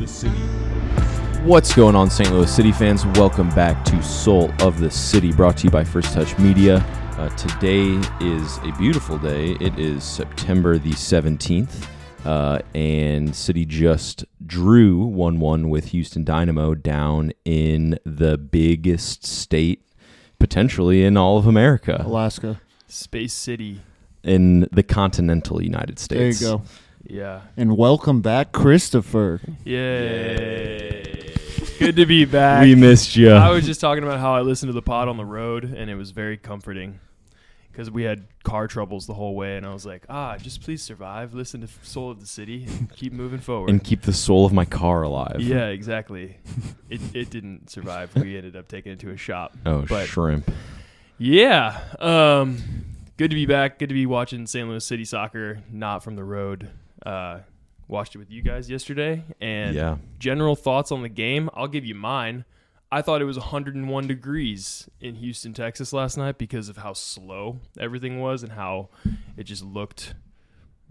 the City. What's going on, St. Louis City fans? Welcome back to Soul of the City, brought to you by First Touch Media. Today is a beautiful day. It is September the 17th, and City just drew 1-1 with Houston Dynamo down in the biggest state, potentially in all of America. Alaska. Space City. In the continental United States. There you go. Yeah. And welcome back, Christopher. Yay. Good to be back. We missed you. I was just talking about how I listened to the pod on the road, and it was very comforting because we had car troubles the whole way, and I was like, just please survive, listen to Soul of the City, and keep moving forward. And keep the soul of my car alive. Yeah, exactly. It didn't survive. We ended up taking it to a shop. But shrimp. Yeah. Good to be back. Good to be watching St. Louis City soccer, not from the road. Watched it with you guys yesterday, and general thoughts on the game, I'll give you mine. I thought it was 101 degrees in Houston, Texas last night because of how slow everything was and how it just looked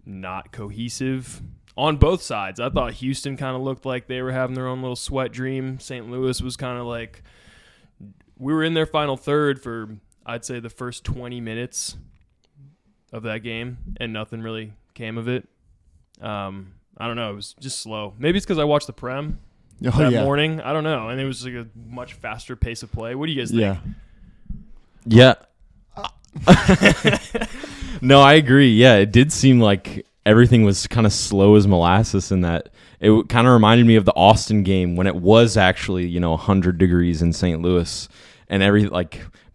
not cohesive on both sides. I thought Houston kind of looked like they were having their own little sweat dream. St. Louis was kind of like, we were in their final third for, I'd say, the first 20 minutes of that game, and nothing really came of it. I don't know. It was just slow. Maybe it's because I watched the Prem that morning. I don't know. And it was like a much faster pace of play. What do you guys think? Yeah. No, I agree. Yeah, it did seem like everything was kind of slow as molasses in that it kind of reminded me of the Austin game when it was actually, 100 degrees in St. Louis and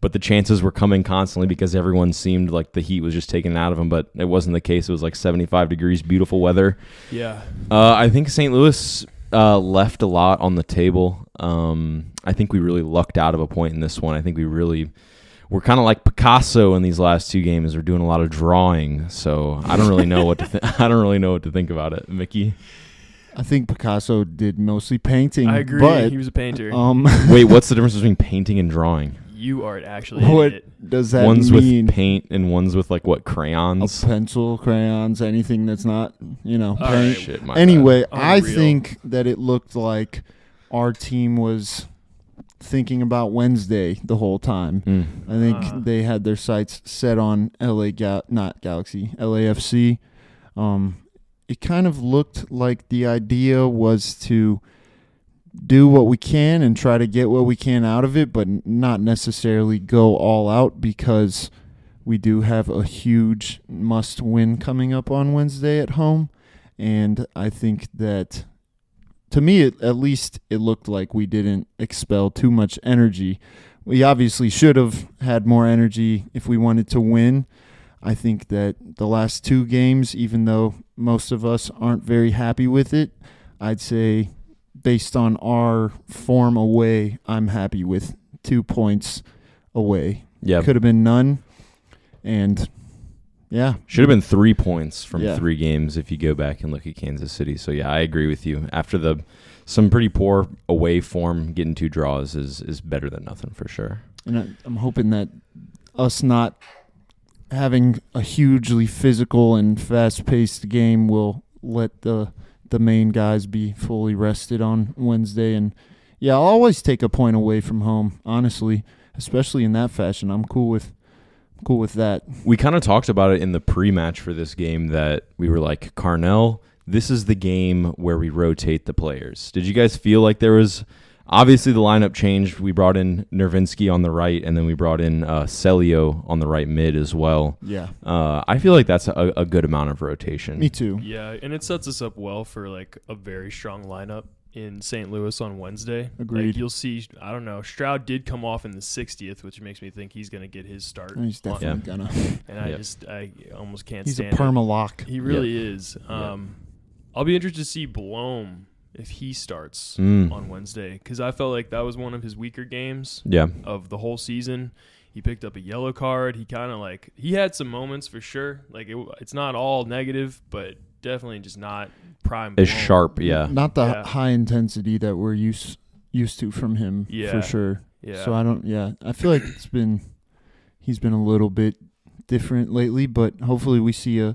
but the chances were coming constantly because everyone seemed like the heat was just taken out of them, but it wasn't the case. It was like 75 degrees, beautiful weather. Yeah. I think St. Louis left a lot on the table. I think we really lucked out of a point in this one. I think we're kind of like Picasso in these last two games. We're doing a lot of drawing, so I don't really know what to I don't really know what to think about it. Mickey? I think Picasso did mostly painting. I agree. But, he was a painter. Wait, what's the difference between painting and drawing? You are actually what it. Does that one's mean? With paint and one's with crayons? A pencil, crayons, anything that's not, paint. Right. Shit, my anyway, bad. I think that it looked like our team was thinking about Wednesday the whole time. I think they had their sights set on LAFC. It kind of looked like the idea was to do what we can and try to get what we can out of it, but not necessarily go all out because we do have a huge must-win coming up on Wednesday at home. And I think that, to me, at least it looked like we didn't expel too much energy. We obviously should have had more energy if we wanted to win. I think that the last two games, even though most of us aren't very happy with it, I'd say based on our form away, I'm happy with 2 points away. Yeah. Could have been none. And, yeah. Should have been 3 points from 3 games if you go back and look at Kansas City. So, yeah, I agree with you. After some pretty poor away form, getting 2 draws is better than nothing for sure. And I'm hoping that us not having a hugely physical and fast-paced game will let the main guys be fully rested on Wednesday. And, yeah, I'll always take a point away from home, honestly, especially in that fashion. I'm cool with that. We kind of talked about it in the pre-match for this game that we were like, Carnell, this is the game where we rotate the players. Did you guys feel like there was – obviously the lineup changed. We brought in Nervinsky on the right, and then we brought in Celio on the right mid as well. Yeah. I feel like that's a good amount of rotation. Me too. Yeah, and it sets us up well for a very strong lineup in St. Louis on Wednesday. Agreed. You'll see, I don't know, Stroud did come off in the 60th, which makes me think he's going to get his start. He's definitely gonna. And I almost can't He's stand a perma lock. He really is. I'll be interested to see Blom if he starts on Wednesday, because I felt like that was one of his weaker games of the whole season. He picked up a yellow card. He kind of he had some moments for sure. It's not all negative, but definitely just not prime. As sharp, Not the high intensity that we're used to from him, for sure. Yeah. So I feel like he's been a little bit different lately, but hopefully we see a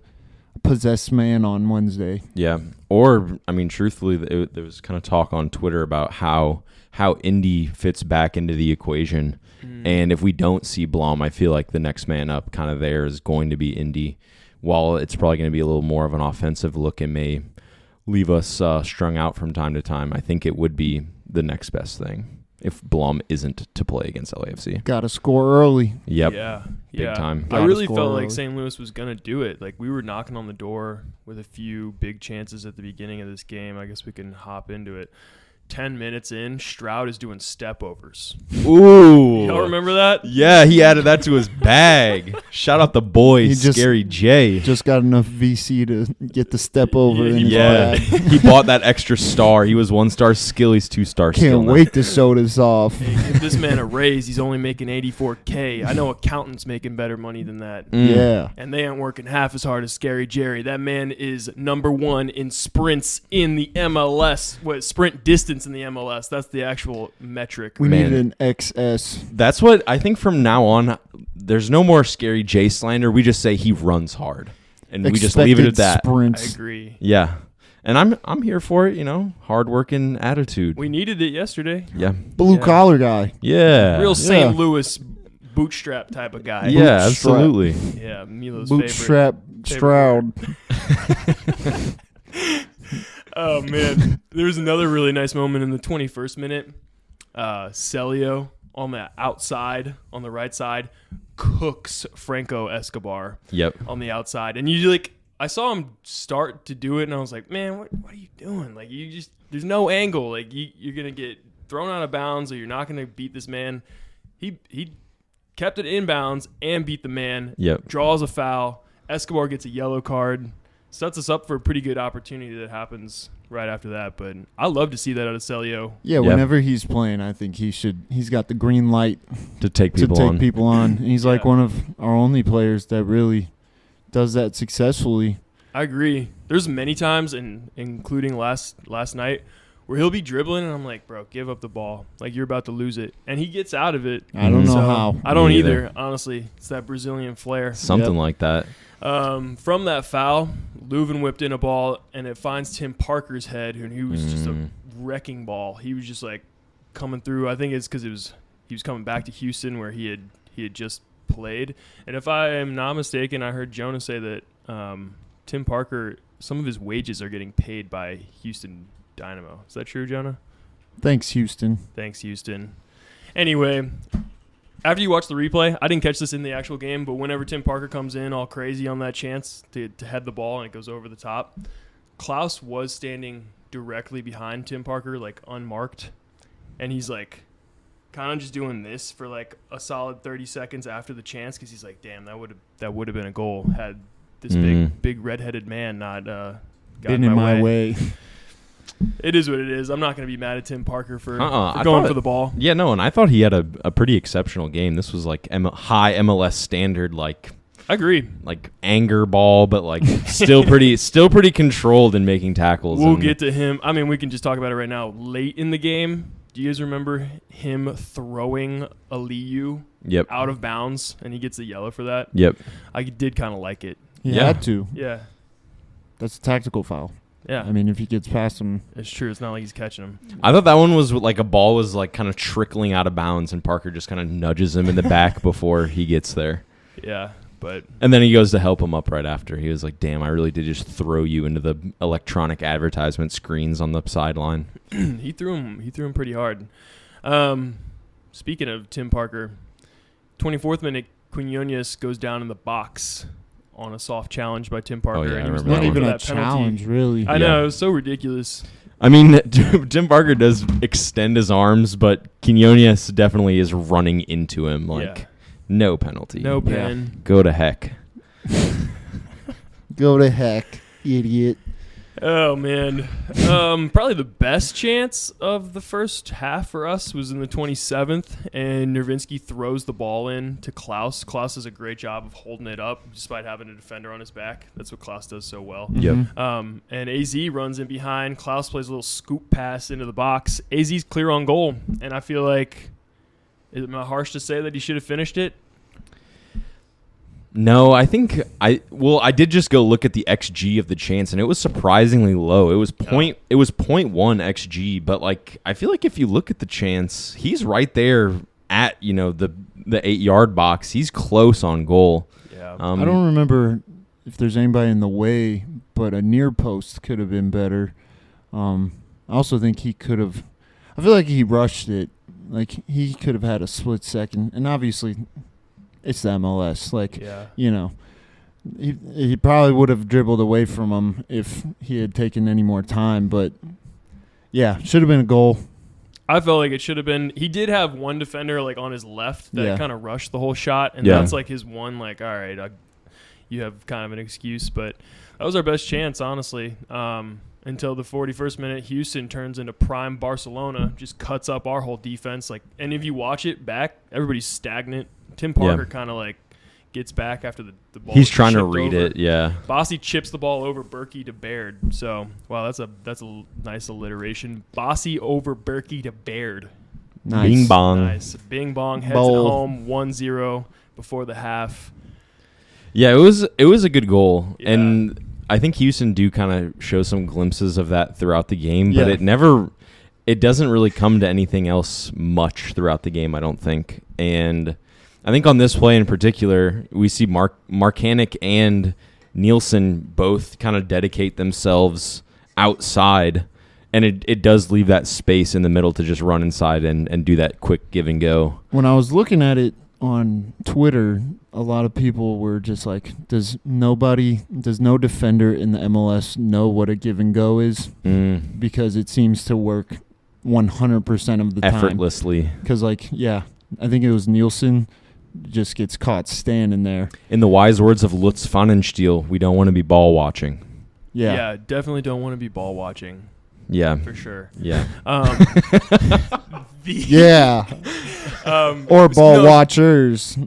possessed man on Wednesday. Yeah. Or, I mean, truthfully, there was kind of talk on Twitter about how Indy fits back into the equation. And if we don't see Blom, I feel like the next man up kind of there is going to be Indy. While it's probably going to be a little more of an offensive look and may leave us strung out from time to time, I think it would be the next best thing if Blom isn't to play against LAFC. Got to score early. Yep. Yeah. Big time. I really felt like St. Louis was going to do it. Like, we were knocking on the door with a few big chances at the beginning of this game. I guess we can hop into it. 10 minutes in, Stroud is doing step-overs. Ooh. Y'all remember that? Yeah, he added that to his bag. Shout out the boy, Scary J. Just got enough VC to get the step over in his bag. He bought that extra star. He was 1-star skill. He's 2-star skill. Can't wait to show this off. Hey, give this man a raise. He's only making $84K. I know accountants making better money than that. Yeah. And they aren't working half as hard as Scary Jerry. That man is number 1 in sprints in the MLS. Sprint distance in the MLS. That's the actual metric. We need an XS. That's what I think from now on. There's no more Scary J slander. We just say he runs hard, and we just leave it at that. Sprints. I agree. Yeah, and I'm here for it. Hard working attitude. We needed it yesterday. Yeah, Blue collar guy. Yeah, real St. Louis bootstrap type of guy. Yeah, absolutely. Yeah, Milo's bootstrap Stroud. Oh, man. There was another really nice moment in the 21st minute. Celio on the outside, on the right side, cooks Franco Escobar on the outside. And I saw him start to do it, and I was like, man, what are you doing? Like, there's no angle. Like, you're going to get thrown out of bounds, or you're not going to beat this man. He kept it inbounds and beat the man. Draws a foul. Escobar gets a yellow card. Sets us up for a pretty good opportunity that happens right after that. But I love to see that out of Celio. Yeah, whenever he's playing, I think he's got the green light to take people on. And he's like one of our only players that really does that successfully. I agree. There's many times, including last night, where he'll be dribbling, and I'm like, bro, give up the ball. Like, you're about to lose it. And he gets out of it. I don't know how. I don't either, honestly. It's that Brazilian flair. Something like that. From that foul, Leuven whipped in a ball, and it finds Tim Parker's head, and he was just a wrecking ball. He was just, like, coming through. I think it's because he was coming back to Houston where he had just played. And if I am not mistaken, I heard Jonah say that Tim Parker, some of his wages are getting paid by Houston Dynamo. Is that true, Jonah? Thanks, Houston. Anyway, after you watch the replay, I didn't catch this in the actual game, but whenever Tim Parker comes in all crazy on that chance to head the ball and it goes over the top, Klaus was standing directly behind Tim Parker, like unmarked, and he's like kind of just doing this for like a solid 30 seconds after the chance because he's like, damn, that would have been a goal had this big redheaded man not gotten in my way. It is what it is. I'm not going to be mad at Tim Parker for going for the ball. Yeah, no, and I thought he had a pretty exceptional game. This was like high MLS standard, like I agree, like anger ball, but like still pretty controlled in making tackles. We'll get to him. I mean, we can just talk about it right now. Late in the game, do you guys remember him throwing Aliyu out of bounds, and he gets a yellow for that? Yep. I did kind of like it. He had to. Yeah. That's a tactical foul. Yeah. I mean, if he gets past him. It's true. It's not like he's catching him. I thought that one was like a ball was like kind of trickling out of bounds, and Parker just kind of nudges him in the back before he gets there. Yeah, but. And then he goes to help him up right after. He was like, damn, I really did just throw you into the electronic advertisement screens on the sideline. He threw him pretty hard. Speaking of Tim Parker, 24th minute, Quinones goes down in the box on a soft challenge by Tim Parker. Oh, yeah, and I he was remember not even a penalty. challenge, really. I know, it was so ridiculous. I mean, Tim Parker does extend his arms, but Quinones definitely is running into him. Like, no penalty. No pen. Go to heck. Go to heck, idiot. Oh, man. Probably the best chance of the first half for us was in the 27th, and Nervinsky throws the ball in to Klaus. Klaus does a great job of holding it up despite having a defender on his back. That's what Klaus does so well. Yep. And AZ runs in behind. Klaus plays a little scoop pass into the box. AZ's clear on goal, and I feel like, am I harsh to say that he should have finished it? No, I think I did just go look at the XG of the chance, and it was surprisingly low. It was 0.1 XG, but like I feel like if you look at the chance, he's right there at the 8-yard box. He's close on goal. Yeah. I don't remember if there's anybody in the way, but a near post could have been better. I also think he could have. I feel like he rushed it. Like he could have had a split second, and obviously. It's the MLS. He probably would have dribbled away from him if he had taken any more time. But, yeah, should have been a goal. I felt like it should have been. He did have one defender like on his left that kind of rushed the whole shot, and that's like his one. Like, all right, you have kind of an excuse, but that was our best chance, honestly. Until the 41st minute, Houston turns into prime Barcelona, just cuts up our whole defense. Like, and if you watch it back, everybody's stagnant. Tim Parker kind of like gets back after the ball. He's trying to read it, yeah. Bossy chips the ball over Berkey to Baird. So, wow, that's a nice alliteration. Bossy over Berkey to Baird. Nice. Bing bong. Nice. Bing bong heads it home 1-0 before the half. Yeah, it was a good goal. Yeah. And I think Houston do kind of show some glimpses of that throughout the game, but it doesn't really come to anything else much throughout the game, I don't think. And I think on this play in particular, we see Marcanic and Nielsen both kind of dedicate themselves outside, and it does leave that space in the middle to just run inside and do that quick give and go. When I was looking at it on Twitter, a lot of people were just like, does no defender in the MLS know what a give and go is? Because it seems to work 100% of the time. Effortlessly. Because, I think it was Nielsen just gets caught standing there. In the wise words of Lutz Pfannenstiel, we don't want to be ball watching. Yeah, definitely don't want to be ball watching. Yeah. For sure. Yeah. Or ball watchers.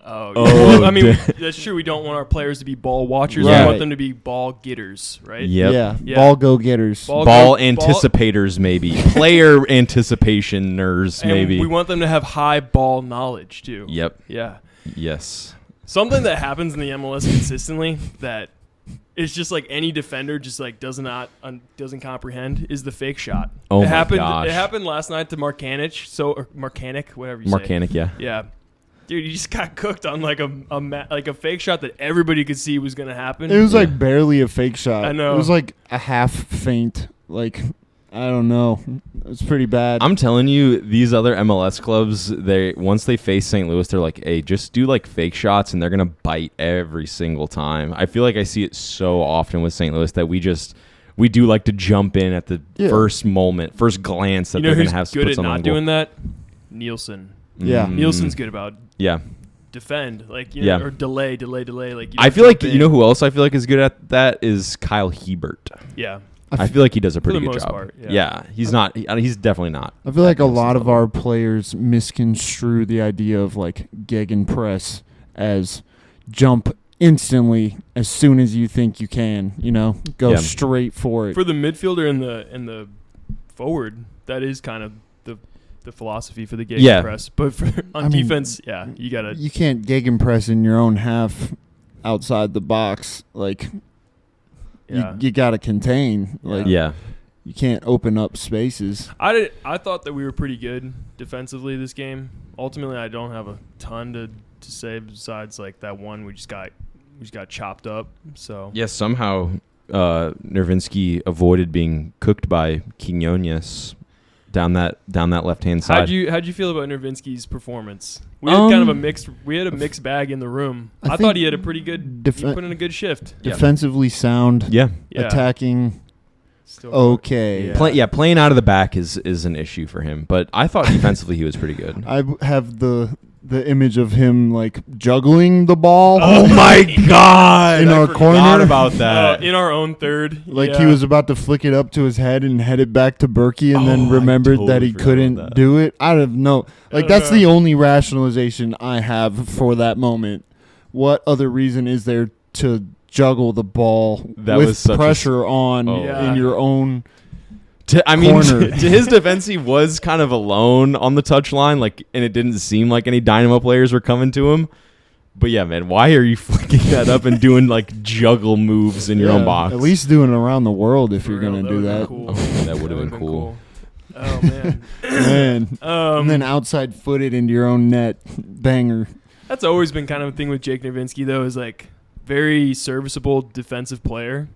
Well, I mean, that's true. We don't want our players to be ball watchers. Right. We want them to be ball getters, right? Yep. Yeah. Ball go-getters. Ball anticipators, maybe. Player anticipationers, maybe. And we want them to have high ball knowledge, too. Yep. Yeah. Yes. Something that happens in the MLS consistently that it's just like any defender just like doesn't comprehend is the fake shot. Oh, my gosh. It happened last night to Marcanic, whatever you say. Marcanic, yeah. Yeah. Dude, you just got cooked on like a fake shot that everybody could see was going to happen. It was like barely a fake shot. I know. It was like a half feint. Like, I don't know. It was pretty bad. I'm telling you, these other MLS clubs, once they face St. Louis, they're like, hey, just do like fake shots and they're going to bite every single time. I feel like I see it so often with St. Louis that we do like to jump in at the first glance that they're going to have to put something on goal. Doing that? Nielsen. Yeah. Nielsen's good about defend, or delay. Like I feel like who else I feel like is good at that is Kyle Hebert. Yeah, I feel like he does a pretty good job. Part, he's not. He's definitely not. I feel like a lot of our players misconstrue the idea of like gegenpress as jump instantly as soon as you think you can. Go straight for it. For the midfielder and the forward, that is kind of the philosophy for the gegenpress. But on defense, you gotta. You can't gegenpress in your own half outside the box. Like, you gotta contain. Like, you can't open up spaces. I thought that we were pretty good defensively this game. Ultimately, I don't have a ton to say besides like that one we just got chopped up. So somehow Nervinsky avoided being cooked by Quinones down that left hand side. How'd you feel about Nervinsky's performance? We had kind of a mixed bag in the room. I thought he had a pretty good he put in a good shift. Defensively sound. Yeah. Attacking. Still okay. Playing out of the back is an issue for him, but I thought defensively he was pretty good. I have the image of him like juggling the ball. Oh my god! In our corner about that. In our own third. Like he was about to flick it up to his head and head it back to Berkey and then remembered that he couldn't do it. I don't know. Like that's the only rationalization I have for that moment. What other reason is there to juggle the ball with pressure on in your own to his defense, he was kind of alone on the touchline, and it didn't seem like any Dynamo players were coming to him. But yeah, man, why are you flicking that up and doing like juggle moves in your own box? At least doing it around the world if you're going to do that. Cool. Oh, that would have been cool. Oh, man. And then outside footed into your own net. Banger. That's always been kind of a thing with Jake Nowitzki, though, is like very serviceable defensive player.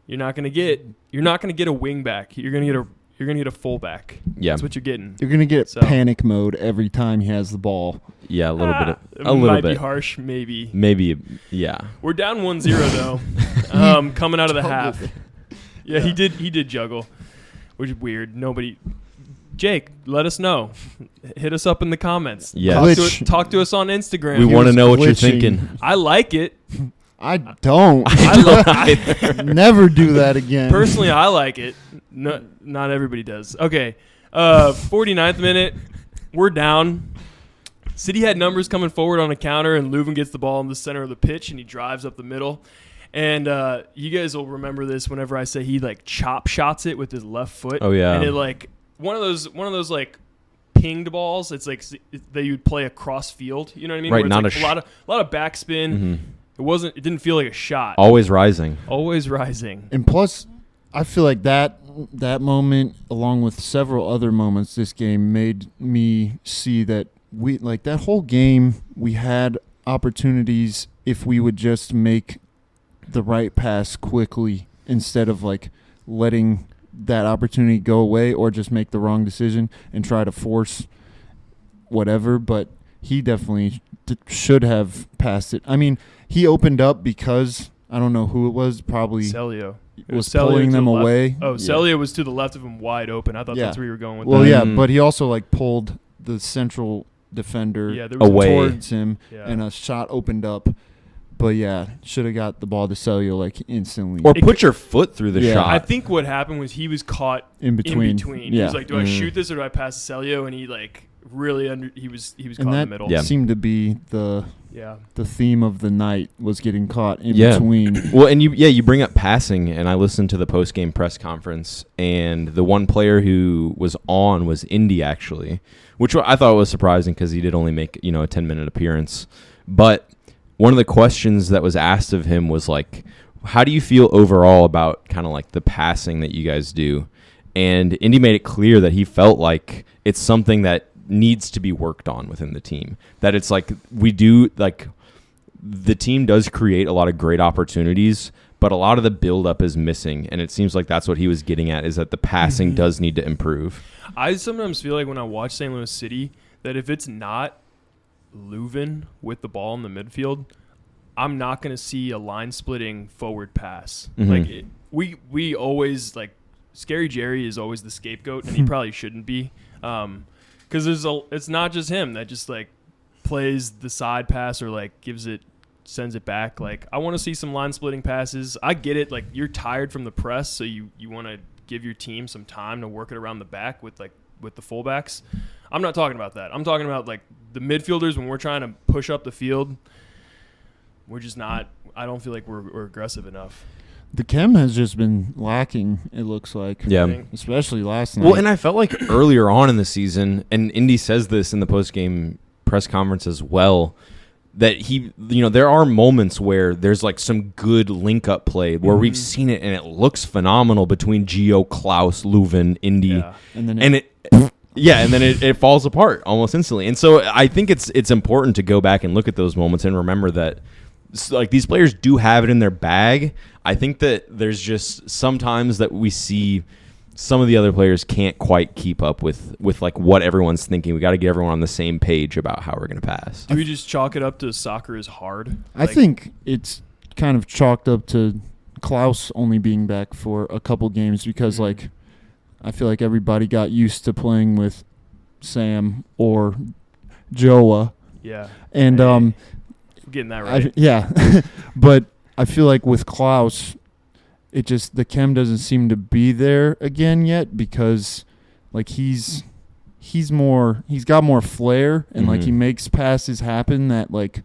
You're not going to get a wing back. You're going to get a fullback. Yeah. That's what you're getting. You're going to get panic mode every time he has the ball. Yeah, a little bit. A little bit. Might be harsh, maybe. Maybe, yeah. We're down 1-0 though. Coming out of the half. Yeah, he did juggle, which is weird. Jake, let us know. Hit us up in the comments. Yeah. Talk to us on Instagram. We want to know what you're thinking. I like it. I don't. Never do that again. Personally, I like it. No, not everybody does. Okay. 49th minute. We're down. City had numbers coming forward on a counter, and Leuven gets the ball in the center of the pitch, and he drives up the middle. And you guys will remember this whenever I say he like chop shots it with his left foot. Oh yeah. And it like one of those like pinged balls. It's like that you'd play across field. You know what I mean? Right. Where Not it's like a lot of backspin. Mm-hmm. It didn't feel like a shot. Always rising. And plus, I feel like that moment, along with several other moments this game, made me see that we like that whole game. We had opportunities if we would just make the right pass quickly instead of like letting that opportunity go away or just make the wrong decision and try to force whatever. But he definitely should have passed it. I mean, he opened up because I don't know who it was. Probably Celio. Was pulling them away. Oh, Celio was to the left of him, wide open. I thought that's where you were going with that. Well, yeah, but he also like pulled the central defender away towards him, and a shot opened up. But yeah, should have got the ball to Celio like instantly. Or put your foot through the shot. I think what happened was he was caught in between. Yeah. He was like, do I shoot this or do I pass to Celio? And he like really he was caught in the middle. That seemed to be the theme of the night, was getting caught in between. Well, and you bring up passing, and I listened to the post-game press conference, and the one player who was on was Indy, actually, which I thought was surprising because he did only make a 10-minute appearance. But one of the questions that was asked of him was like, how do you feel overall about kind of like the passing that you guys do? And Indy made it clear that he felt like it's something that needs to be worked on within the team. That it's like we do, like the team does create a lot of great opportunities, but a lot of the buildup is missing. And it seems like that's what he was getting at, is that the passing does need to improve. I sometimes feel like when I watch St. Louis City that if it's not Leuven with the ball in the midfield, I'm not going to see a line splitting forward pass. Like we always like Scary Jerry is always the scapegoat, and he probably shouldn't be, because it's not just him that just like plays the side pass or like sends it back. Like I want to see some line splitting passes. I get it. Like you're tired from the press, so you want to give your team some time to work it around the back with the fullbacks. I'm not talking about that. I'm talking about like the midfielders when we're trying to push up the field. We're just not. I don't feel like we're aggressive enough. The chem has just been lacking, it looks like. Yeah. Especially last night. Well, and I felt like earlier on in the season, and Indy says this in the post-game press conference as well, that there are moments where there's like some good link-up play where we've seen it and it looks phenomenal between Gio, Klaus, Leuven, Indy. Yeah. And then it falls apart almost instantly. And so I think it's important to go back and look at those moments and remember that like these players do have it in their bag. I think that there's just sometimes that we see some of the other players can't quite keep up with like what everyone's thinking. We got to get everyone on the same page about how we're going to pass. Do we just chalk it up to soccer is hard? I think it's kind of chalked up to Klaus only being back for a couple games because like I feel like everybody got used to playing with Sam or Joa. Yeah. And getting that right. But I feel like with Klaus, the chem doesn't seem to be there again yet because like he's got more flair and like he makes passes happen that like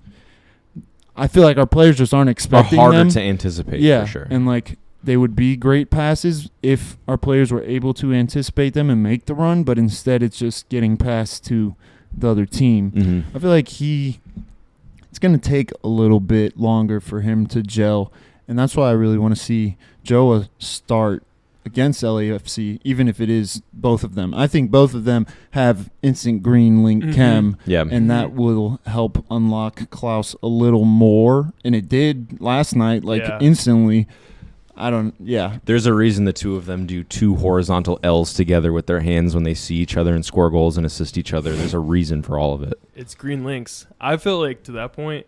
I feel like our players just aren't expecting are harder them to anticipate. Yeah, for sure. And like they would be great passes if our players were able to anticipate them and make the run, but instead it's just getting passed to the other team. I feel like it's going to take a little bit longer for him to gel, and that's why I really want to see Joa start against LAFC, even if it is both of them. I think both of them have instant green link chem, and that will help unlock Klaus a little more, and it did last night, instantly. There's a reason the two of them do 2 horizontal L's together with their hands when they see each other and score goals and assist each other. There's a reason for all of it. It's green links. I feel like to that point,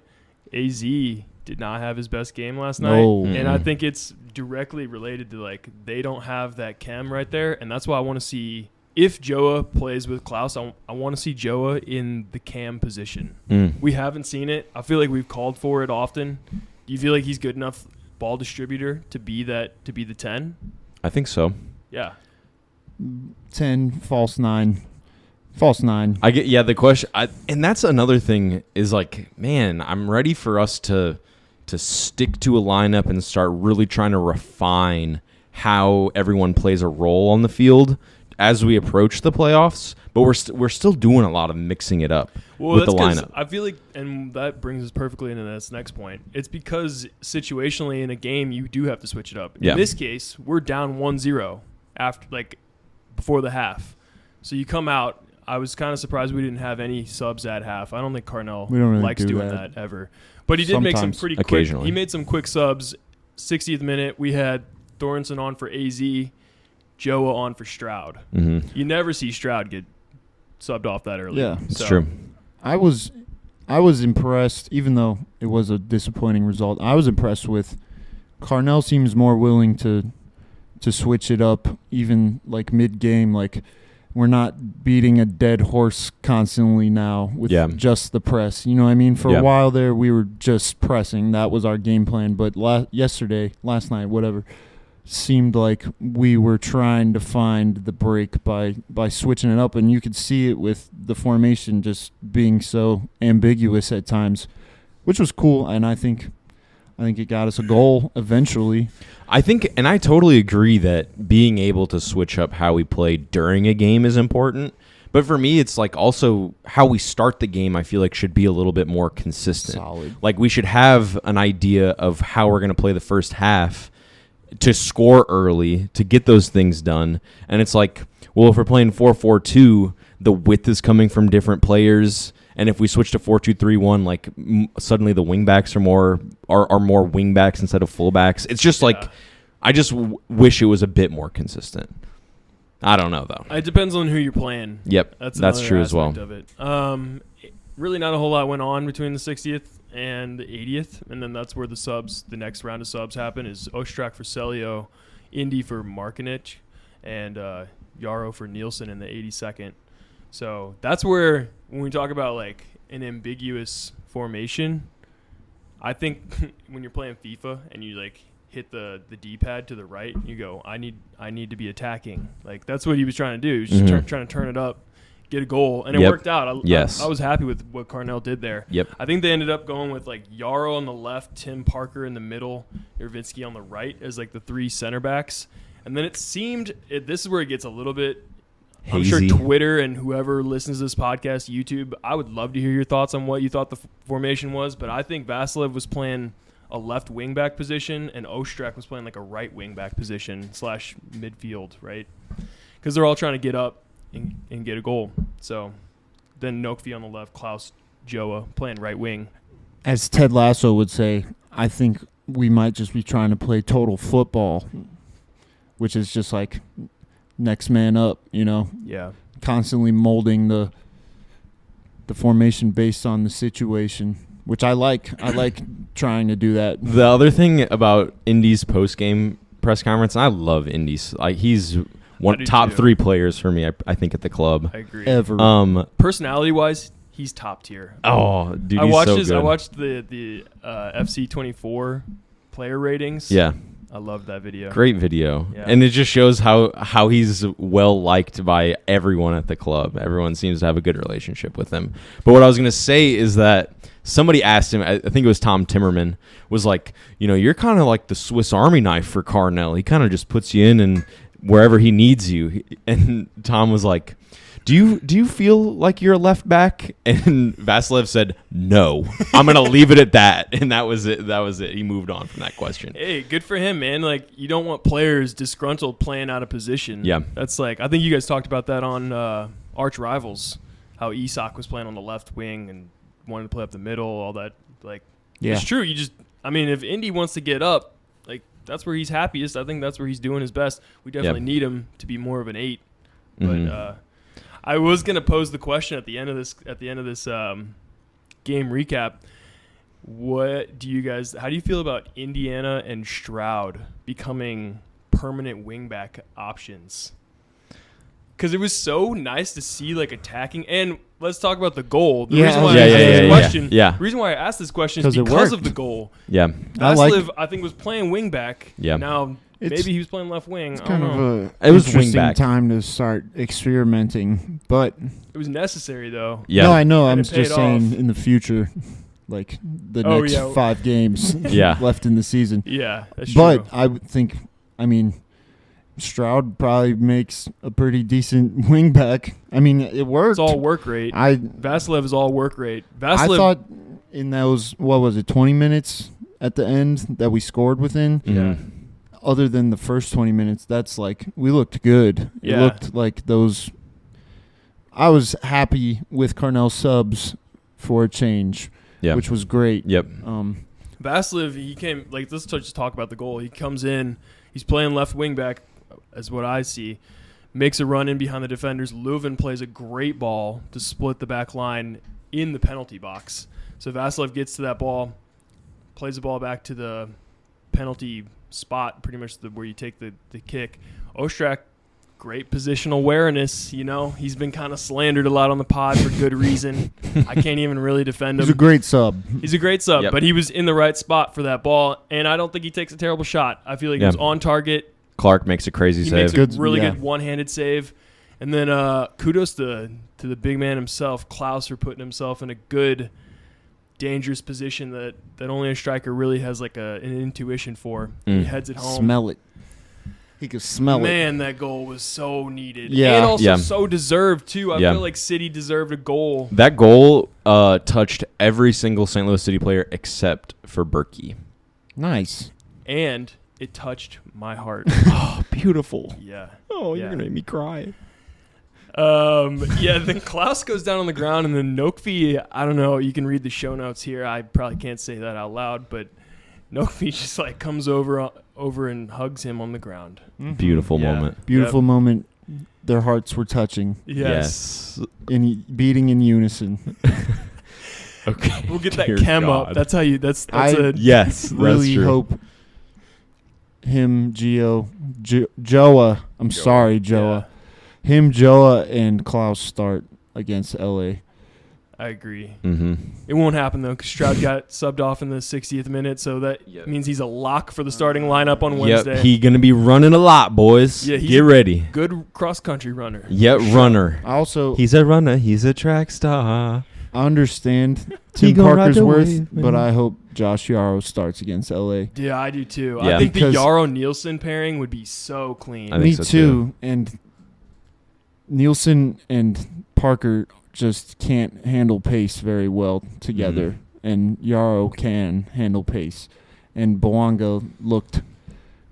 AZ did not have his best game last night. And I think it's directly related to, they don't have that chem right there. And that's why I want to see, if Joa plays with Klaus, I want to see Joa in the cam position. We haven't seen it. I feel like we've called for it often. Do you feel like he's good enough ball distributor to be the 10? I think so. Yeah. 10, false 9. False 9. I get the question. And that's another thing is man, I'm ready for us to stick to a lineup and start really trying to refine how everyone plays a role on the field as we approach the playoffs. But we're still doing a lot of mixing it up with the lineup. I feel like, and that brings us perfectly into this next point. It's because situationally in a game you do have to switch it up. In this case, we're down 1-0 before the half. So you come out. I was kind of surprised we didn't have any subs at half. I don't think Carnell likes doing that ever. But he did make some pretty quick. He made some quick subs. 60th minute, we had Thornton on for AZ, Joa on for Stroud. You never see Stroud get subbed off that early. Yeah, it's true. I was impressed, even though it was a disappointing result. I was impressed with Carnell. Seems more willing to switch it up, even mid game. We're not beating a dead horse constantly now with just the press. You know what I mean? For a while there, we were just pressing. That was our game plan. But last night, whatever, seemed like we were trying to find the break by switching it up. And you could see it with the formation just being so ambiguous at times, which was cool. And I think it got us a goal eventually. I think, and I totally agree that being able to switch up how we play during a game is important. But for me, it's also how we start the game, I feel like should be a little bit more consistent. Solid. We should have an idea of how we're going to play the first half to score early, to get those things done. And it's if we're playing 4-4-2, the width is coming from different players. And if we switch to 4-2-3-1, suddenly the wingbacks are more wingbacks instead of fullbacks. It's just I just wish it was a bit more consistent. I don't know though. It depends on who you're playing. Yep, that's true as well. Of it. Really, not a whole lot went on between the 60th and the 80th, and then that's where the next round of subs happen. Is Ostrak for Celio, Indy for Markinich, and Yarrow for Nielsen in the 82nd. So that's where, when we talk about an ambiguous formation, I think when you're playing FIFA and you hit the D-pad to the right, you go, I need to be attacking. That's what he was trying to do. He was just trying to turn it up, get a goal, and it worked out. I was happy with what Carnell did there. I think they ended up going with Yarrow on the left, Tim Parker in the middle, Nervitsky on the right as the 3 center backs. And then it seemed, this is where it gets a little bit hazy. I'm sure Twitter and whoever listens to this podcast, YouTube, I would love to hear your thoughts on what you thought the formation was. But I think Vasilev was playing a left wing-back position and Ostrak was playing a right wing-back position / midfield, right? Because they're all trying to get up and get a goal. So then Nokvi on the left, Klaus, Joa playing right wing. As Ted Lasso would say, I think we might just be trying to play total football, which is just next man up, Yeah. Constantly molding the formation based on the situation, which I like. I like trying to do that. The other thing about Indy's post-game press conference, and I love Indy's. He's top 3 players for me, I think, at the club. I agree. Ever. Personality-wise, he's top tier. Oh, dude, I watched so good. I watched the FC24 player ratings. Yeah. I love that video. Great video. Yeah. And it just shows how he's well liked by everyone at the club. Everyone seems to have a good relationship with him. But what I was going to say is that somebody asked him, I think it was Tom Timmerman, was you're kind of like the Swiss Army knife for Carnell. He kind of just puts you in and wherever he needs you. And Tom was like, do you feel like you're a left back? And Vasilev said, no, I'm going to leave it at that. And that was it. He moved on from that question. Hey, good for him, man. Like, you don't want players disgruntled playing out of position. Yeah. That's like, I think you guys talked about that on Arch Rivals, how Isak was playing on the left wing and wanted to play up the middle, all that. Like, it's true. If Indy wants to get up, like, that's where he's happiest. I think that's where he's doing his best. We definitely need him to be more of an 8. But I was gonna pose the question at the end of this game recap. How do you feel about Indiana and Stroud becoming permanent wingback options? Because it was so nice to see like attacking. And let's talk about the goal. The reason why The reason why I asked this question is because of the goal. Yeah, Vasilev, I think, was playing wingback. Yeah. Now maybe he was playing left wing. It's kind of a it was interesting time to start experimenting, but it was necessary though. Yeah. No, I know. I'm just saying in the future, like the next 5 games left in the season. Yeah, that's but true. I would think, Stroud probably makes a pretty decent wingback. It worked. It's all work rate. Vasilev is all work rate. I thought in those 20 minutes at the end that we scored within. Yeah. Other than the first 20 minutes, that's like we looked good. Yeah. It looked like those. I was happy with Carnell's subs for a change, which was great. Yep. Vasilev, he came let's just talk about the goal. He comes in, he's playing left wing back, as what I see. Makes a run in behind the defenders. Leuven plays a great ball to split the back line in the penalty box. So Vasilev gets to that ball, plays the ball back to the penalty spot, pretty much where you take the kick. Ostrak, great positional awareness. He's been kind of slandered a lot on the pod for good reason. I can't even really defend him. He's a great sub. But he was in the right spot for that ball, and I don't think he takes a terrible shot. I feel like he was on target. Clark makes a crazy save. He makes a really good one-handed save. And then kudos to the big man himself, Klaus, for putting himself in a good, dangerous position that only a striker really has like an intuition for. He heads it home. Smell it. He could smell it. Man, that goal was so needed. Yeah. And also so deserved, too. I feel like City deserved a goal. That goal touched every single St. Louis City player except for Berkey. Nice. And it touched my heart. Oh, beautiful. Yeah. Oh, you're going to make me cry. Then Klaus goes down on the ground, and then Nokfi, I don't know, you can read the show notes here. I probably can't say that out loud, but Nokfi just comes over and hugs him on the ground. Mm-hmm. Beautiful moment. Beautiful moment. Their hearts were touching. Yes. Beating in unison. Okay. We'll get that chem up. That's how you. That's yes. Really hope him, Joa. I'm sorry, Joa. Yeah. Him, Joa, and Klaus start against LA. I agree. Mm-hmm. It won't happen, though, because Stroud got subbed off in the 60th minute, so that means he's a lock for the starting lineup on Wednesday. Yep, he's going to be running a lot, boys. Yeah, get ready. Good cross-country runner. Yep, runner. He's a runner. He's a track star. I understand Tim Parker's worth, but I hope Josh Yarrow starts against LA. Yeah, I do, too. Yeah. I think the Yarrow-Nielsen pairing would be so clean. I think so too. And Nielsen and Parker just can't handle pace very well together, and Yarrow can handle pace. And Bouanga looked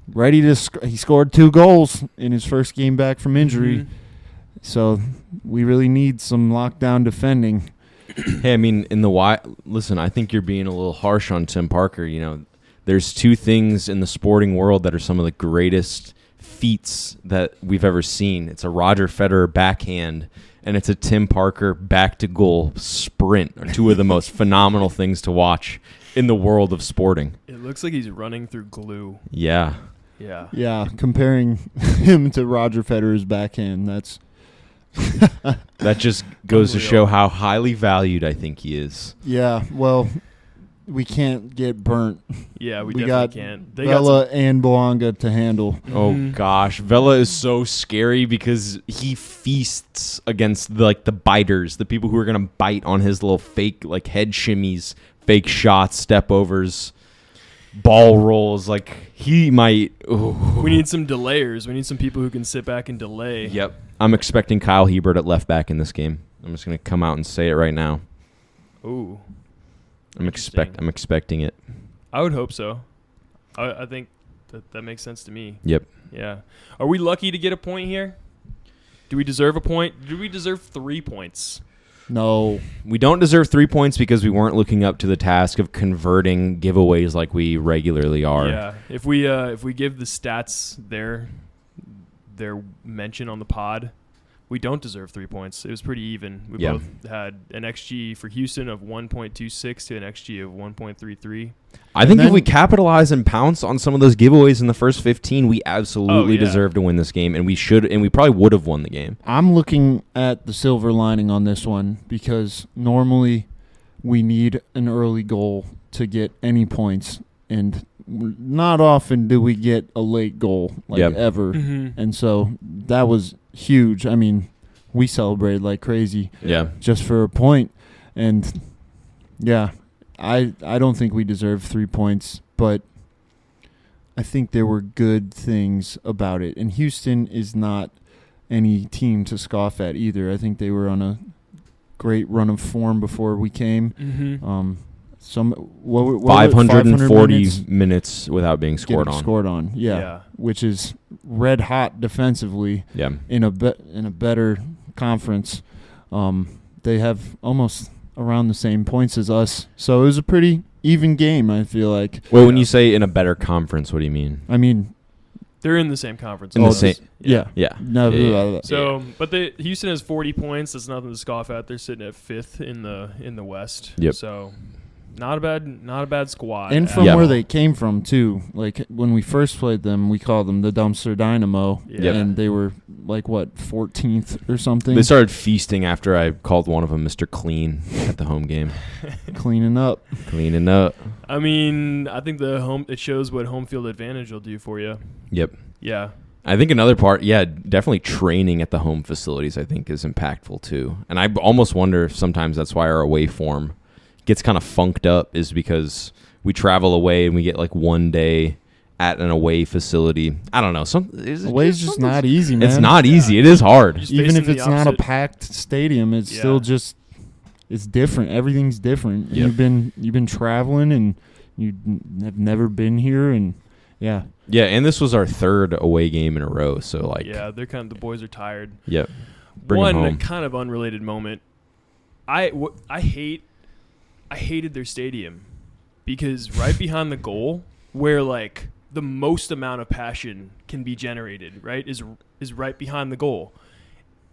ready to he scored 2 goals in his first game back from injury. So we really need some lockdown defending. Hey, listen, I think you're being a little harsh on Tim Parker. There's 2 things in the sporting world that are some of the greatest feats that we've ever seen. It's a Roger Federer backhand, and it's a Tim Parker back-to-goal sprint, are 2 of the most phenomenal things to watch in the world of sporting. It looks like he's running through glue. Yeah. Yeah. Yeah, comparing him to Roger Federer's backhand, that's... that just goes to show how highly valued I think he is. Yeah, well, we can't get burnt. Yeah, we definitely can't. Vela and Bouanga to handle. Oh gosh, Vela is so scary because he feasts against the biters, the people who are gonna bite on his little fake head shimmies, fake shots, step overs. ball rolls. Like, he might. Ooh. We need some delayers. We need some people who can sit back and delay. Yep. I'm expecting Kyle Hebert at left back in this game. I'm just going to come out and say it right now. Ooh. I'm expecting it. I would hope so. I think that makes sense to me. Yep. Yeah. Are we lucky to get a point here? Do we deserve a point? Do we deserve 3 points? No. We don't deserve 3 points because we weren't looking up to the task of converting giveaways like we regularly are. Yeah. If we give the stats their mention on the pod, we don't deserve 3 points. It was pretty even. We both had an XG for Houston of 1.26 to an XG of 1.33. I think if we capitalize and pounce on some of those giveaways in the first 15, we absolutely deserve to win this game, and we should, and we probably would have won the game. I'm looking at the silver lining on this one because normally we need an early goal to get any points, and not often do we get a late goal ever. Mm-hmm. And so that was huge. I mean, we celebrated like crazy just for a point. And, I don't think we deserve 3 points, but I think there were good things about it. And Houston is not any team to scoff at either. I think they were on a great run of form before we came. Mm-hmm. 540 minutes without being scored on. Yeah. Which is red hot defensively. Yeah. In a better conference. They have almost around the same points as us, so it was a pretty even game, I feel like. Well, when you say in a better conference, what do you mean? I mean, they're in the same conference. Yeah. So, but Houston has 40 points. That's nothing to scoff at. They're sitting at 5th in the West. Yep. So, not a bad squad. And from where they came from too. Like when we first played them, we called them the Dumpster Dynamo, and they were 14th or something. They started feasting after I called one of them Mr. Clean at the home game. Cleaning up. I mean, I think it shows what home field advantage will do for you. Yep. Yeah. I think another part, definitely training at the home facilities I think is impactful too. And I almost wonder if sometimes that's why our away form gets kind of funked up, is because we travel away and we get 1 day at an away facility. I don't know. Away is just not easy, man. It's not easy. It is hard. Even if it's not a packed stadium, it's still just it's different. Everything's different. Yep. You've been traveling and you have never been here, and yeah, and this was our 3rd away game in a row. So they're the boys are tired. Yep. One kind of unrelated moment. I hated their stadium because right behind the goal, where the most amount of passion can be generated, right, is right behind the goal.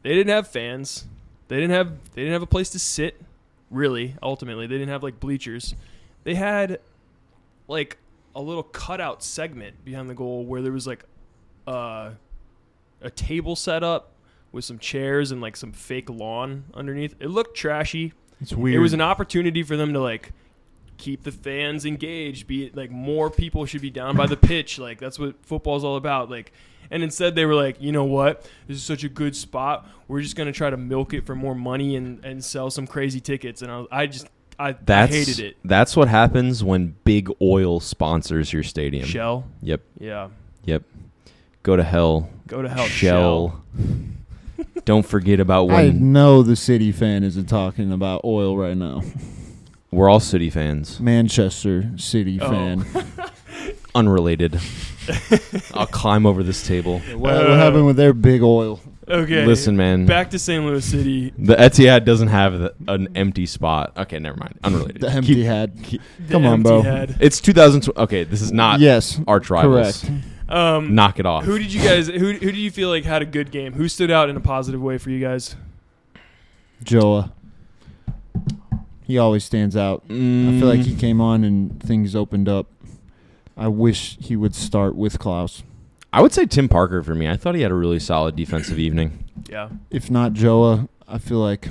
They didn't have fans. They didn't have a place to sit. Really, ultimately, they didn't have bleachers. They had a little cutout segment behind the goal where there was a table set up with some chairs and some fake lawn underneath. It looked trashy. It's weird. It was an opportunity for them to keep the fans engaged. Be more people should be down by the pitch. That's what football's all about. And instead they were you know what? This is such a good spot. We're just gonna try to milk it for more money and sell some crazy tickets. And I hated it. That's what happens when big oil sponsors your stadium. Shell. Yep. Yeah. Yep. Go to hell. Shell. Don't forget about when... I know the City fan isn't talking about oil right now. We're all City fans. Manchester City fan. Unrelated. I'll climb over this table. What happened with their big oil? Okay. Listen, man. Back to St. Louis City. The Etihad doesn't have an empty spot. Okay, never mind. Unrelated. The empty had. Come on, bro. It's 2020. Okay, this is not arch rivals. Correct. Knock it off. Who did you feel had a good game? Who stood out in a positive way for you guys? Joa. He always stands out. I feel like he came on and things opened up. I wish he would start with Klaus. I would say Tim Parker for me. I thought he had a really solid defensive evening. Yeah. If not Joa, I feel like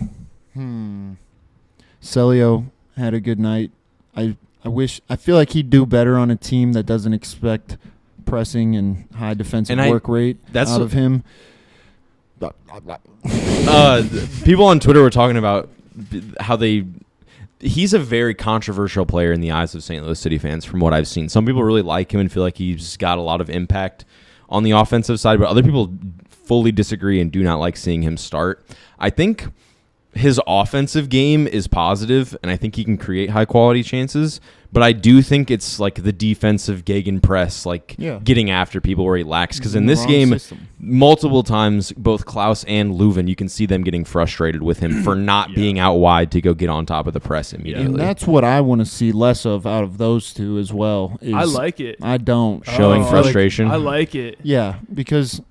Celio had a good night. I feel like he'd do better on a team that doesn't expect pressing and high defensive work rate out of him. People on Twitter were talking about how they he's a very controversial player in the eyes of St. Louis City fans from what I've seen. Some people really like him and feel like he's got a lot of impact on the offensive side, but other people fully disagree and do not like seeing him start. I think his offensive game is positive, and I think he can create high-quality chances, but I do think it's like the defensive gegenpress, getting after people where he lacks. Because in this game, multiple times, both Klaus and Leuven, you can see them getting frustrated with him for not being out wide to go get on top of the press immediately. And that's what I want to see less of out of those two as well. I like it. I don't. Showing frustration? I like it. Yeah, because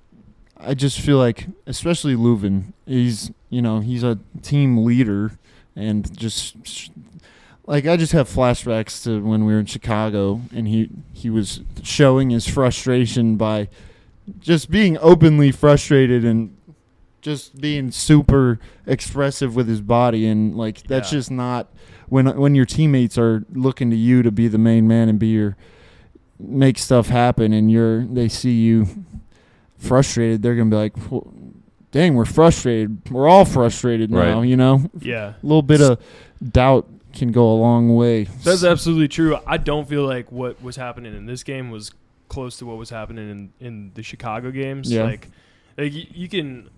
I just feel like, especially Leuven, he's a team leader, and just I just have flashbacks to when we were in Chicago, and he was showing his frustration by just being openly frustrated and just being super expressive with his body, and that's just not when your teammates are looking to you to be the main man and make stuff happen, and they see you frustrated, they're gonna be like, well, dang, we're frustrated. We're all frustrated now, Yeah. A little bit of doubt can go a long way. That's absolutely true. I don't feel like what was happening in this game was close to what was happening in the Chicago games. Yeah. Like you can,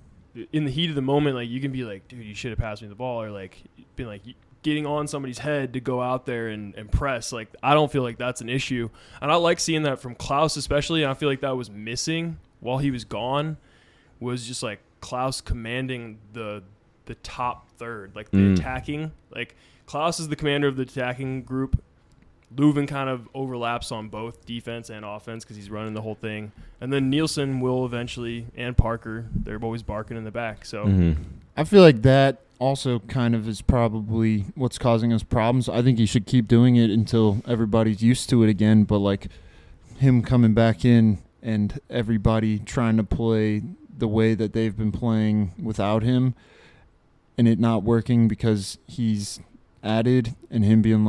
in the heat of the moment, you can be like, dude, you should have passed me the ball, or being getting on somebody's head to go out there and press. I don't feel like that's an issue. And I like seeing that from Klaus especially, and I feel like that was missing while he was gone, was just Klaus commanding the top third, the attacking. Klaus is the commander of the attacking group. Leuven kind of overlaps on both defense and offense because he's running the whole thing. And then Nielsen will eventually, and Parker, they're always barking in the back. So I feel like that also kind of is probably what's causing us problems. I think he should keep doing it until everybody's used to it again. But him coming back in and everybody trying to play the way that they've been playing without him, and it not working because he's added, and him being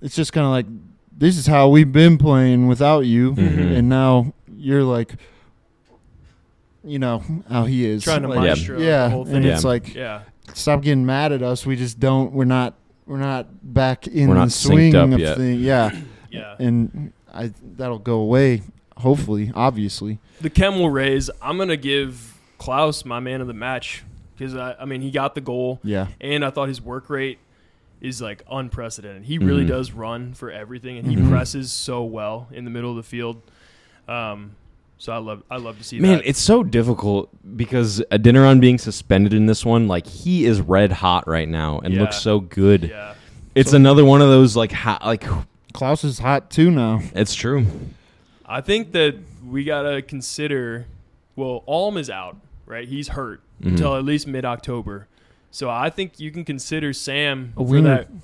it's just kind of this is how we've been playing without you, and now you're how he is trying to maestro the whole thing. And it's stop getting mad at us. We just don't. We're not back in the swing of things. Yeah. And that'll go away. Hopefully, obviously. The Chem will raise. I'm going to give Klaus my man of the match because, he got the goal. Yeah. And I thought his work rate is, unprecedented. He really does run for everything, and he presses so well in the middle of the field. So I love to see that. Man, it's so difficult because Adeniran being suspended in this one, he is red hot right now and looks so good. Yeah. It's another one of those, Klaus is hot, too, now. It's true. I think that we got to consider, Alm is out, right? He's hurt until at least mid-October. So I think you can consider Sam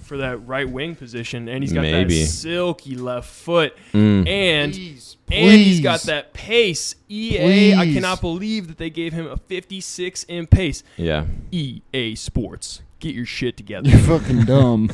for that right wing position, and he's got that silky left foot, and he's got that pace. EA, I cannot believe that they gave him a 56 in pace. Yeah. EA Sports, get your shit together. You're fucking dumb.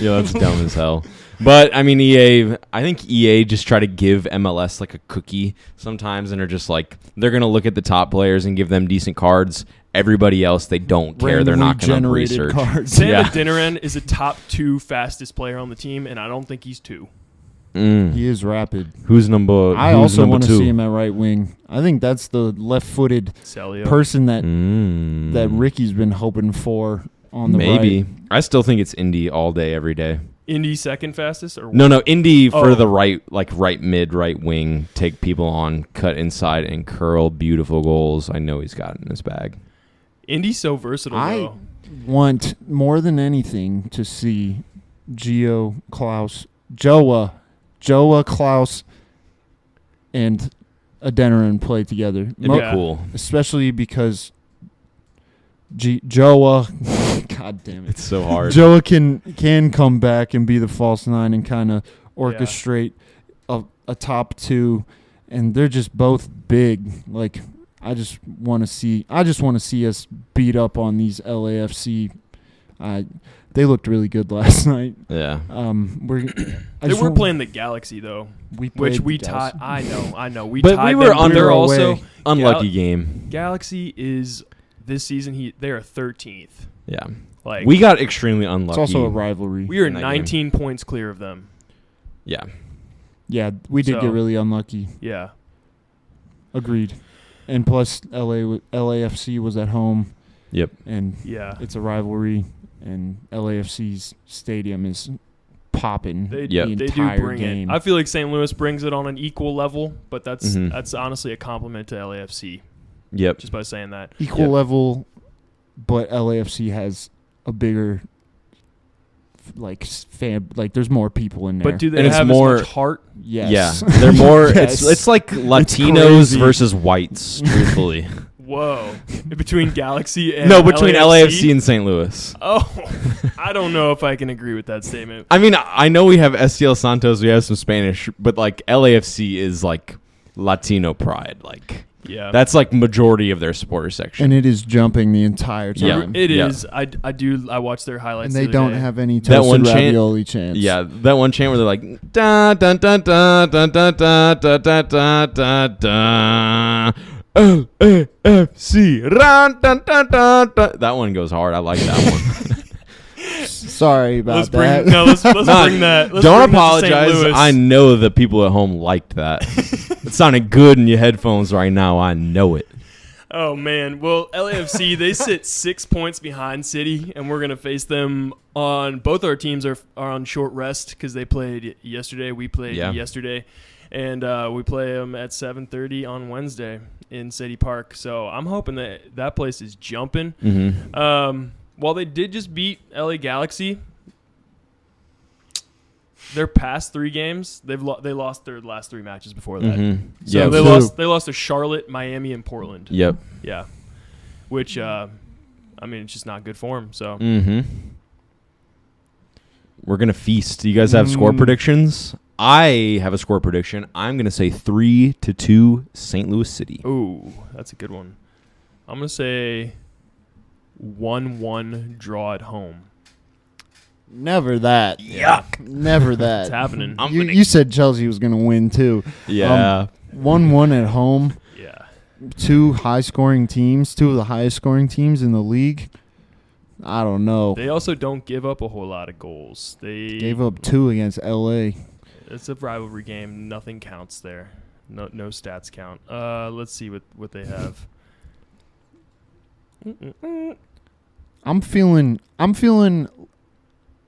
Yeah, that's dumb as hell. But, I think EA just try to give MLS a cookie sometimes, and are just they're going to look at the top players and give them decent cards. Everybody else, they don't care. They're not going to research. Sam Adeniran is a top 2 fastest player on the team, and I don't think he's 2. He is rapid. Who's number? I also want to see him at right wing. I think that's the left-footed person that Ricky's been hoping for on the right. Maybe. I still think it's Indy all day, every day. Indy second fastest? Or No, Indy for the right, right mid, right wing, take people on, cut inside, and curl beautiful goals. I know he's got it in his bag. Indy's so versatile, though. I want more than anything to see Joa, Klaus, and Adeniran play together. It'd be cool. Especially because Joa, God damn it. It's so hard. Joa can come back and be the false 9 and kind of orchestrate a top 2, and they're just both big. I just want to see us beat up on these LAFC. They looked really good last night. Yeah. They were playing the Galaxy though, which we tied. I know. We but tied we were them. under also unlucky game. Galaxy is this season. They are 13th. Yeah. Like we got extremely unlucky. It's also a rivalry. We are 19 points clear of them. Yeah. Yeah, we did get really unlucky. Yeah. Agreed. And plus, LAFC was at home. Yep. And it's a rivalry, and LAFC's stadium is popping the entire do bring game. it. I feel like St. Louis brings it on an equal level, but that's honestly a compliment to LAFC. Yep. Just by saying that. Equal level, but LAFC has a bigger there's more people in there. But do they have as much heart? Yes. Yeah. They're more Yes. it's like Latinos versus whites, truthfully. Whoa. Between Galaxy and between LAFC and St. Louis. Oh. I don't know if I can agree with that statement. I mean, I know we have STL Santos, we have some Spanish, but like LAFC is like Latino pride, like that's like majority of their supporter section, and it is jumping the entire time. It is. I watch their highlights, and they don't have any toasted ravioli chants. Yeah, that one chant where they're like da da da da da da da da da da da LAFC. That one goes hard. I like that one. Sorry about that. Let's bring that. Don't apologize. I know the people at home liked that. It sounded good in your headphones right now. I know it. Oh, man. Well, LAFC, they sit 6 points behind City, and we're going to face them on – both our teams are on short rest because they played yesterday. We played yesterday. And we play them at 7:30 on Wednesday in City Park. So I'm hoping that place is jumping. Mm-hmm. While they did just beat LA Galaxy, their past 3 games, they lost their last 3 matches before that. Mm-hmm. So they lost to Charlotte, Miami, and Portland. Yep. Yeah. Which, I mean, it's just not good form. So. Mm-hmm. We're going to feast. Do you guys have score predictions? I have a score prediction. I'm going to say 3-2 St. Louis City. Ooh, that's a good one. I'm going to say 1-1 draw at home. Never that. Yuck. Never that. It's happening. You said Chelsea was going to win, too. Yeah. 1-1 at home. Yeah. 2 high-scoring teams, 2 of the highest-scoring teams in the league. I don't know. They also don't give up a whole lot of goals. They gave up 2 against L.A. It's a rivalry game. Nothing counts there. No stats count. Let's see what they have. I'm feeling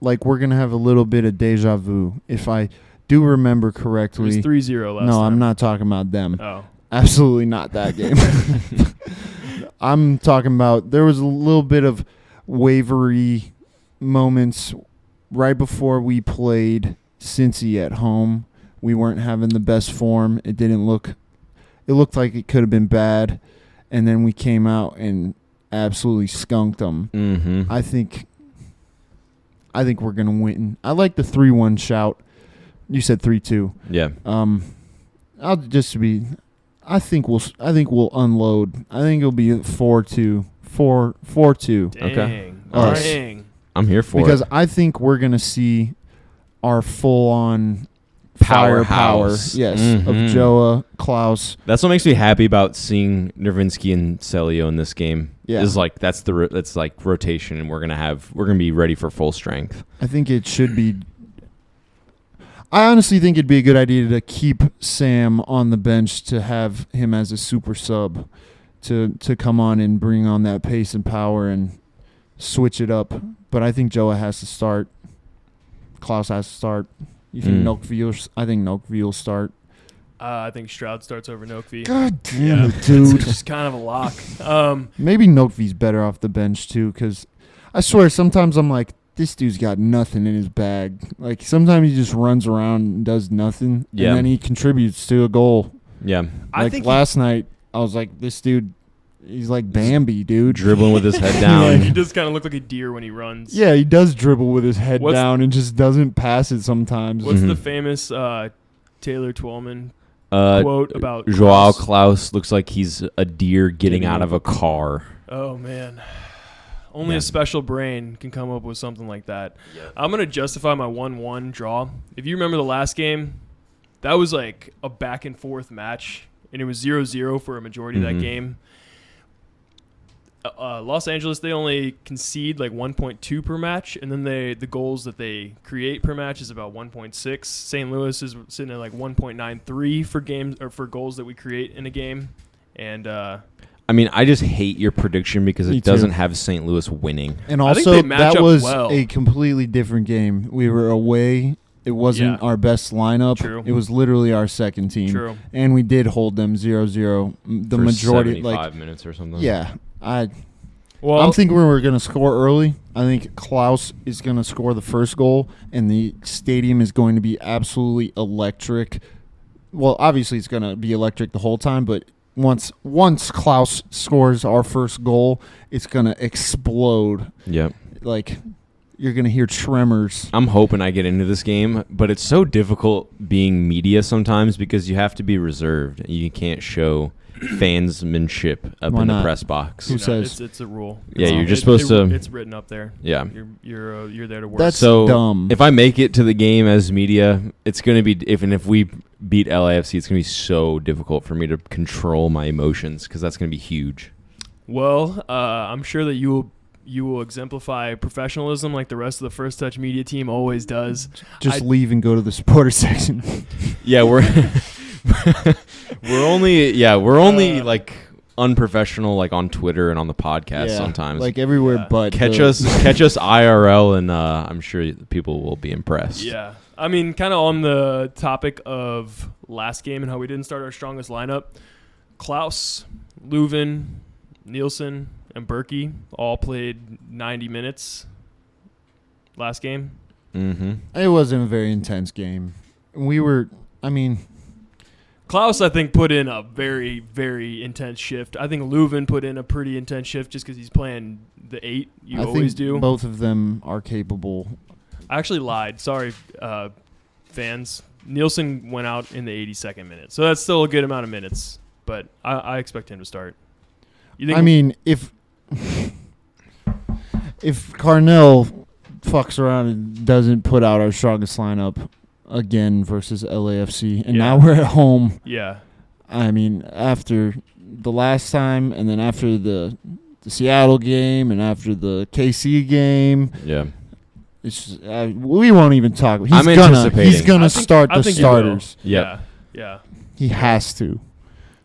like we're gonna have a little bit of deja vu. If I do remember correctly, it was 3-0 last time. No, I'm not talking about them. Oh, absolutely not that game. I'm talking about there was a little bit of wavery moments right before we played Cincy at home. We weren't having the best form. It looked like it could have been bad, and then we came out and absolutely skunked them. Mm-hmm. I think we're gonna win. I like the 3-1 shout. You said 3-2. Yeah. I think we'll unload. I think it'll be 4-2. 4-2. Okay. Dang. I'm here for it. Because I think we're gonna see our full-on firepower, yes, of Joa, Klaus. That's what makes me happy about seeing Nervinsky and Celio in this game. Yeah, is like that's like rotation, and we're gonna be ready for full strength. I think it should be. I honestly think it'd be a good idea to keep Sam on the bench, to have him as a super sub, to come on and bring on that pace and power and switch it up. But I think Joa has to start. Klaus has to start. You think Nokvi? I think Nokvi will start. I think Stroud starts over Nokvi. God damn it, dude! It's just kind of a lock. Maybe Nokvi's better off the bench too, because I swear sometimes I'm like, this dude's got nothing in his bag. Like sometimes he just runs around and does nothing, and then he contributes to a goal. Yeah, I think last night I was like, this dude. He's like Bambi, dude. Dribbling with his head down. He does kind of look like a deer when he runs. Yeah, he does dribble with his head down and just doesn't pass it sometimes. What's the famous Taylor Twellman quote about Joao Klaus looks like he's a deer getting out of a car. Oh, man. Only a special brain can come up with something like that. Yeah. I'm going to justify my 1-1 draw. If you remember the last game, that was like a back-and-forth match, and it was 0-0 for a majority of that game. Los Angeles, they only concede like 1.2 per match, and then the goals that they create per match is about 1.6. St. Louis is sitting at like 1.93 for games or for goals that we create in a game. And I mean, I just hate your prediction because it doesn't have St. Louis winning. And also, that was a completely different game. We were away. It wasn't our best lineup. True. It was literally our second team. True. And we did hold them 0-0. The for majority, 75 minutes or something. Yeah. I'm thinking we're going to score early. I think Klaus is going to score the first goal, and the stadium is going to be absolutely electric. Well, obviously it's going to be electric the whole time, but once Klaus scores our first goal, it's going to explode. Yep. Like, you're going to hear tremors. I'm hoping I get into this game, but it's so difficult being media sometimes because you have to be reserved. You can't show fansmanship up in the press box. Who says? It's a rule. Yeah, you're just supposed to. It's written up there. Yeah. You're there to work. That's so dumb. If I make it to the game as media, it's going to be if we beat LAFC, it's going to be so difficult for me to control my emotions because that's going to be huge. Well, I'm sure that you will exemplify professionalism like the rest of the First Touch media team always does. Just leave and go to the supporter section. Yeah, we're we're only like unprofessional like on Twitter and on the podcast sometimes. Like everywhere but catch us IRL and I'm sure people will be impressed. Yeah. I mean, kind of on the topic of last game and how we didn't start our strongest lineup, Klaus, Leuven, Nielsen, and Berkey all played 90 minutes last game. Mm-hmm. It wasn't a very intense game. Klaus, I think, put in a very, very intense shift. I think Leuven put in a pretty intense shift just because he's playing the 8. I always do. Both of them are capable. I actually lied. Sorry, fans. Nielsen went out in the 82nd minute. So that's still a good amount of minutes. But I expect him to start. If Carnell fucks around and doesn't put out our strongest lineup again versus LAFC, and now we're at home. Yeah. I mean, after the last time, and then after the Seattle game, and after the KC game, it's we won't even talk. He's gonna start the starters. Yeah. He has to.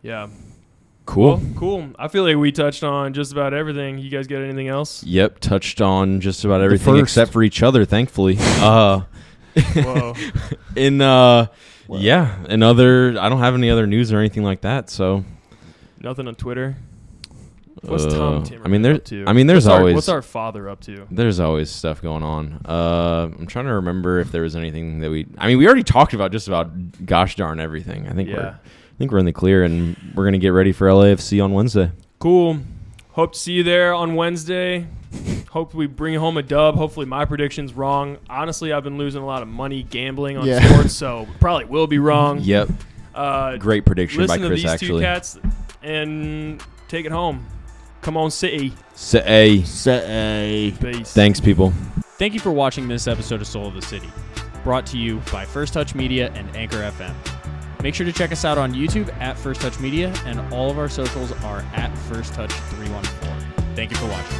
Yeah. Cool. Well, cool. I feel like we touched on just about everything. You guys got anything else? Yep, touched on just about everything except for each other, thankfully. Whoa. I don't have any other news or anything like that, so nothing on Twitter. What's Tom Timmer up to? There's always what's our father up to? There's always stuff going on. I'm trying to remember if there was anything that we already talked about just about gosh darn everything. I think we're in the clear, and we're gonna get ready for LAFC on Wednesday. Cool. Hope to see you there on Wednesday. Hope we bring home a dub. Hopefully my prediction's wrong. Honestly, I've been losing a lot of money gambling on sports, so probably will be wrong. Yep. Great prediction by Chris, listen to these actually. 2 cats and take it home. Come on, City. City. Peace. Thanks, people. Thank you for watching this episode of Soul of the City, brought to you by First Touch Media and Anchor FM. Make sure to check us out on YouTube at First Touch Media, and all of our socials are at First Touch 314. Thank you for watching.